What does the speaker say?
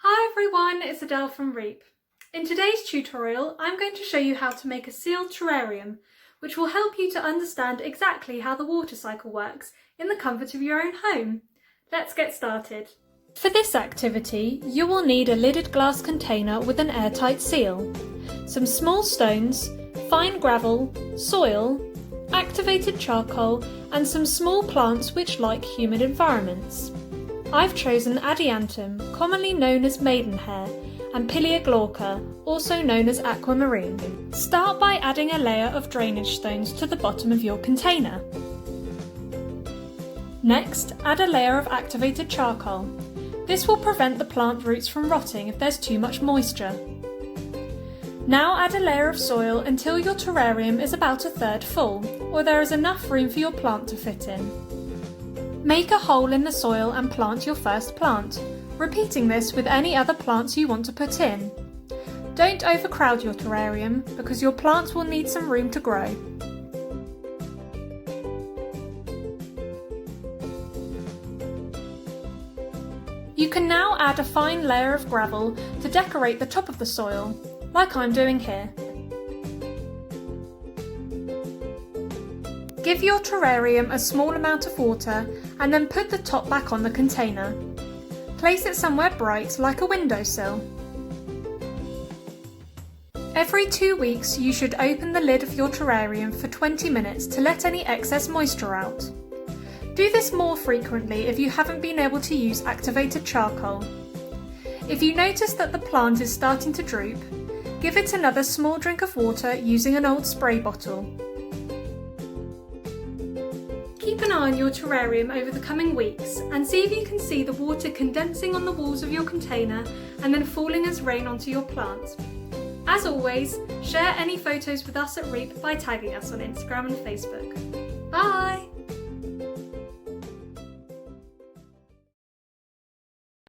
Hi everyone, it's Adele from REEP. In today's tutorial, I'm going to show you how to make a sealed terrarium, which will help you to understand exactly how the water cycle works in the comfort of your own home. Let's get started. For this activity, you will need a lidded glass container with an airtight seal, some small stones, fine gravel, soil, activated charcoal, and some small plants which like humid environments. I've chosen Adiantum, commonly known as maidenhair, and Pilia glauca, also known as aquamarine. Start by adding a layer of drainage stones to the bottom of your container. Next, add a layer of activated charcoal. This will prevent the plant roots from rotting if there's too much moisture. Now add a layer of soil until your terrarium is about a third full, or there is enough room for your plant to fit in. Make a hole in the soil and plant your first plant, repeating this with any other plants you want to put in. Don't overcrowd your terrarium because your plants will need some room to grow. You can now add a fine layer of gravel to decorate the top of the soil, like I'm doing here. Give your terrarium a small amount of water and then put the top back on the container. Place it somewhere bright like a windowsill. Every 2 weeks you should open the lid of your terrarium for 20 minutes to let any excess moisture out. Do this more frequently if you haven't been able to use activated charcoal. If you notice that the plant is starting to droop, give it another small drink of water using an old spray bottle. Keep an eye on your terrarium over the coming weeks and see if you can see the water condensing on the walls of your container and then falling as rain onto your plant. As always, share any photos with us at REEP by tagging us on Instagram and Facebook. Bye!